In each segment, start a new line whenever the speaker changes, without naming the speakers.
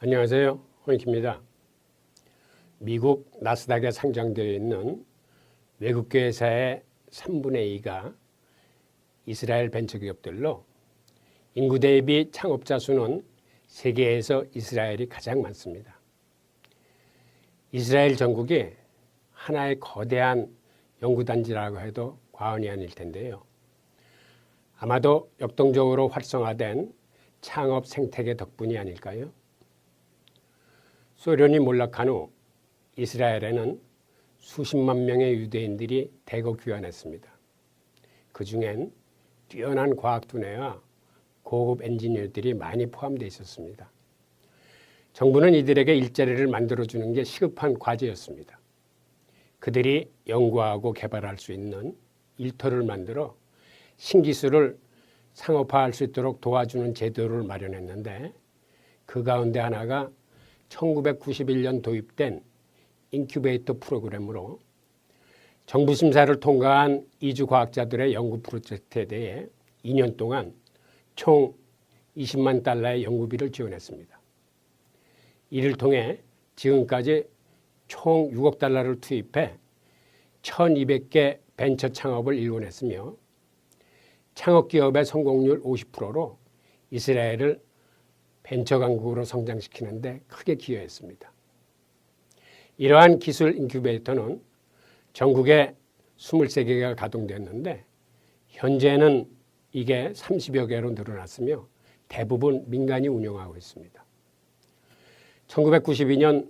안녕하세요. 홍익입니다. 미국 나스닥에 상장되어 있는 외국계 회사의 3분의 2가 이스라엘 벤처기업들로 인구 대비 창업자 수는 세계에서 이스라엘이 가장 많습니다. 이스라엘 전국이 하나의 거대한 연구단지라고 해도 과언이 아닐 텐데요. 아마도 역동적으로 활성화된 창업 생태계 덕분이 아닐까요? 소련이 몰락한 후 이스라엘에는 수십만 명의 유대인들이 대거 귀환했습니다. 그 중엔 뛰어난 과학 두뇌와 고급 엔지니어들이 많이 포함되어 있었습니다. 정부는 이들에게 일자리를 만들어주는 게 시급한 과제였습니다. 그들이 연구하고 개발할 수 있는 일터를 만들어 신기술을 상업화할 수 있도록 도와주는 제도를 마련했는데 그 가운데 하나가 1991년 도입된 인큐베이터 프로그램으로 정부 심사를 통과한 이주 과학자들의 연구 프로젝트에 대해 2년 동안 총 20만 달러의 연구비를 지원했습니다. 이를 통해 지금까지 총 6억 달러를 투입해 1200개 벤처 창업을 일궈냈으며 창업기업의 성공률 50%로 이스라엘을 벤처 강국으로 성장시키는 데 크게 기여했습니다. 이러한 기술 인큐베이터는 전국에 23개가 가동됐는데 현재는 이게 30여 개로 늘어났으며 대부분 민간이 운영하고 있습니다. 1992년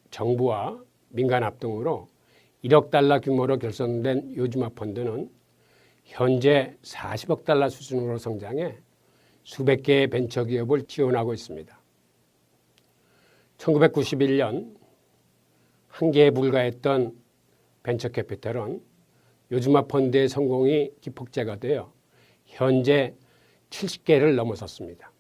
정부와 민간 합동으로 1억 달러 규모로 결성된 요즈마 펀드는 현재 40억 달러 수준으로 성장해 수백 개의 벤처기업을 지원하고 있습니다. 1991년 한 개에 불과했던 벤처캐피탈은 요즈마 펀드의 성공이 기폭제가 되어 현재 70개를 넘어섰습니다.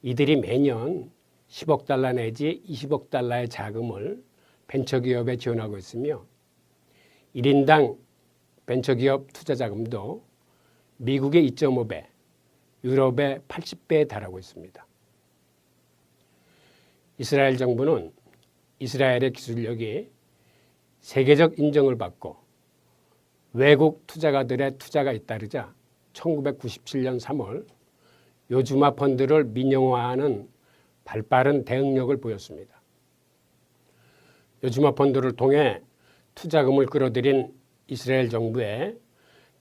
이들이 매년 10억 달러 내지 20억 달러의 자금을 벤처기업에 지원하고 있으며 1인당 벤처기업 투자자금도 미국의 2.5배, 유럽의 80배에 달하고 있습니다. 이스라엘 정부는 이스라엘의 기술력이 세계적 인정을 받고 외국 투자가들의 투자가 잇따르자 1997년 3월 요즈마 펀드를 민영화하는 발빠른 대응력을 보였습니다. 요즈마 펀드를 통해 투자금을 끌어들인 이스라엘 정부의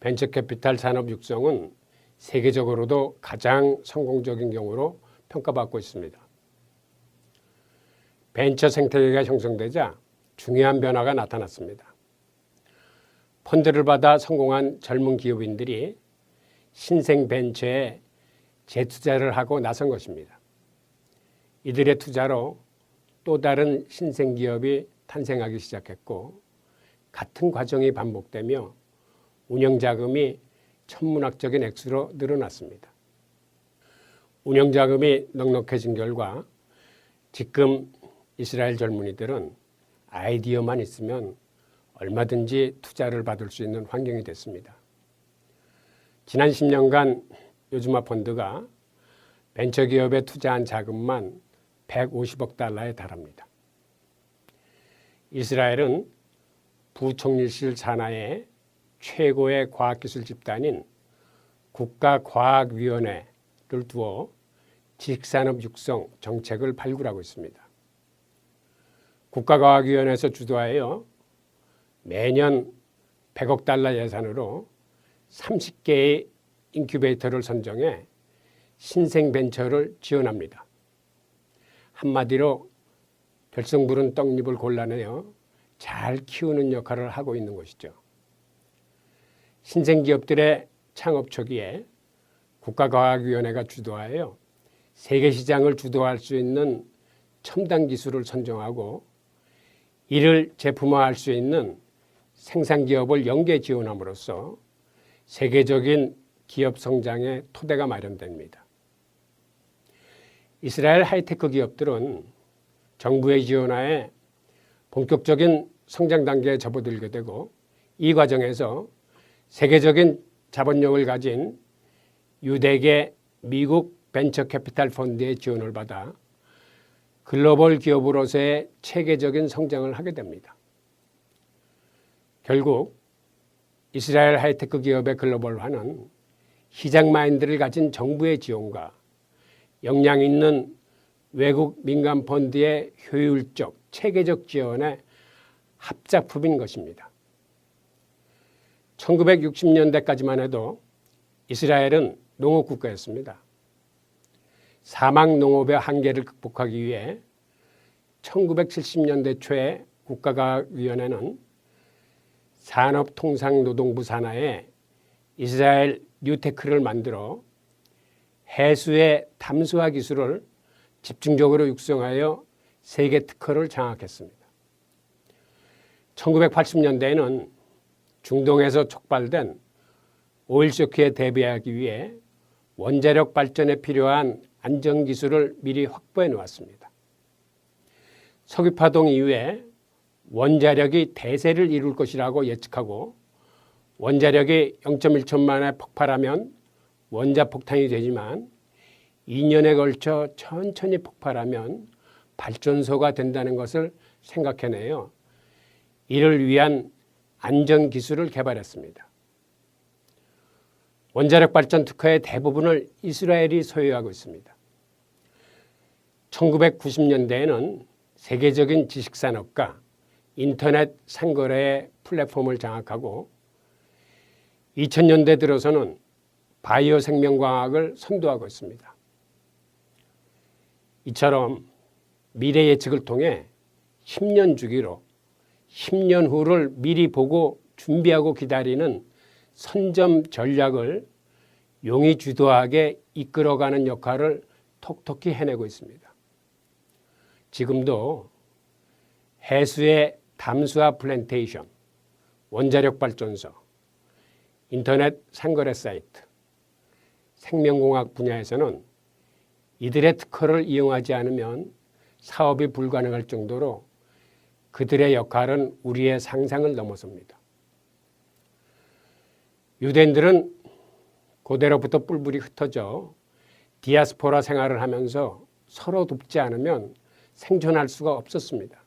벤처캐피탈 산업 육성은 세계적으로도 가장 성공적인 경우로 평가받고 있습니다. 벤처 생태계가 형성되자 중요한 변화가 나타났습니다. 펀드를 받아 성공한 젊은 기업인들이 신생 벤처에 재투자를 하고 나선 것입니다. 이들의 투자로 또 다른 신생 기업이 탄생하기 시작했고 같은 과정이 반복되며 운영자금이 천문학적인 액수로 늘어났습니다. 운영자금이 넉넉해진 결과 지금 이스라엘 젊은이들은 아이디어만 있으면 얼마든지 투자를 받을 수 있는 환경이 됐습니다. 지난 10년간 요즈마 펀드가 벤처기업에 투자한 자금만 150억 달러에 달합니다. 이스라엘은 부총리실 산하에 최고의 과학기술 집단인 국가과학위원회를 두어 지식산업 육성 정책을 발굴하고 있습니다. 국가과학위원회에서 주도하여 매년 100억 달러 예산으로 30개의 인큐베이터를 선정해 신생 벤처를 지원합니다. 한마디로 결승부른 떡잎을 골라내어 잘 키우는 역할을 하고 있는 것이죠. 신생기업들의 창업 초기에 국가과학위원회가 주도하여 세계 시장을 주도할 수 있는 첨단 기술을 선정하고 이를 제품화할 수 있는 생산기업을 연계 지원함으로써 세계적인 기업 성장의 토대가 마련됩니다. 이스라엘 하이테크 기업들은 정부의 지원하에 본격적인 성장 단계에 접어들게 되고 이 과정에서 세계적인 자본력을 가진 유대계 미국 벤처 캐피탈 펀드의 지원을 받아 글로벌 기업으로서의 체계적인 성장을 하게 됩니다. 결국 이스라엘 하이테크 기업의 글로벌화는 시장 마인드를 가진 정부의 지원과 역량 있는 외국 민간 펀드의 효율적 체계적 지원의 합작품인 것입니다. 1960년대까지만 해도 이스라엘은 농업국가였습니다. 사막 농업의 한계를 극복하기 위해 1970년대 초에 국가과학위원회는 산업통상노동부 산하에 이스라엘 뉴테크를 만들어 해수의 담수화 기술을 집중적으로 육성하여 세계 특허를 장악했습니다. 1980년대에는 중동에서 촉발된 오일 쇼크에 대비하기 위해 원자력 발전에 필요한 안전기술을 미리 확보해 놓았습니다. 석유파동 이후에 원자력이 대세를 이룰 것이라고 예측하고 원자력이 0.1초 만에 폭발하면 원자폭탄이 되지만 2년에 걸쳐 천천히 폭발하면 발전소가 된다는 것을 생각해내요. 이를 위한 안전기술을 개발했습니다. 원자력 발전 특허의 대부분을 이스라엘이 소유하고 있습니다. 1990년대에는 세계적인 지식산업과 인터넷 상거래의 플랫폼을 장악하고 2000년대 들어서는 바이오 생명과학을 선도하고 있습니다. 이처럼 미래 예측을 통해 10년 주기로 10년 후를 미리 보고 준비하고 기다리는 선점 전략을 용이 주도하게 이끌어가는 역할을 톡톡히 해내고 있습니다. 지금도 해수의 담수화 플랜테이션, 원자력 발전소, 인터넷 상거래 사이트, 생명공학 분야에서는 이들의 특허를 이용하지 않으면 사업이 불가능할 정도로 그들의 역할은 우리의 상상을 넘어섭니다. 유대인들은 고대로부터 뿔뿔이 흩어져 디아스포라 생활을 하면서 서로 돕지 않으면 생존할 수가 없었습니다.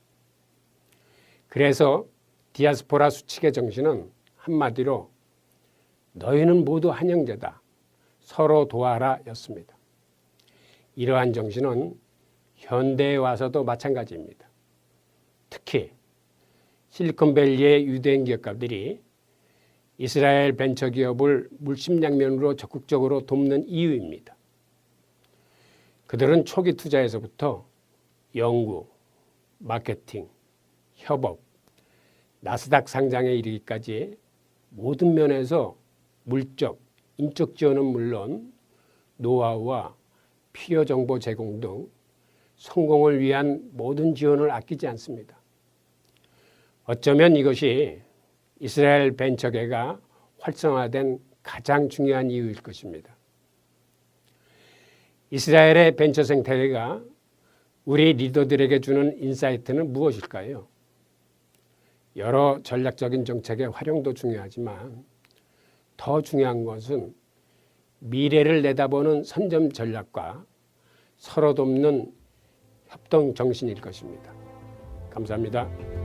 그래서 디아스포라 수칙의 정신은 한마디로 너희는 모두 한 형제다. 서로 도와라 였습니다. 이러한 정신은 현대에 와서도 마찬가지입니다. 특히 실리콘밸리의 유대인 기업가들이 이스라엘 벤처기업을 물심양면으로 적극적으로 돕는 이유입니다. 그들은 초기 투자에서부터 연구, 마케팅, 협업, 나스닥 상장에 이르기까지 모든 면에서 물적, 인적 지원은 물론 노하우와 필요 정보 제공 등 성공을 위한 모든 지원을 아끼지 않습니다. 어쩌면 이것이 이스라엘 벤처계가 활성화된 가장 중요한 이유일 것입니다. 이스라엘의 벤처 생태계가 우리 리더들에게 주는 인사이트는 무엇일까요? 여러 전략적인 정책의 활용도 중요하지만 더 중요한 것은 미래를 내다보는 선점 전략과 서로 돕는 협동 정신일 것입니다. 감사합니다.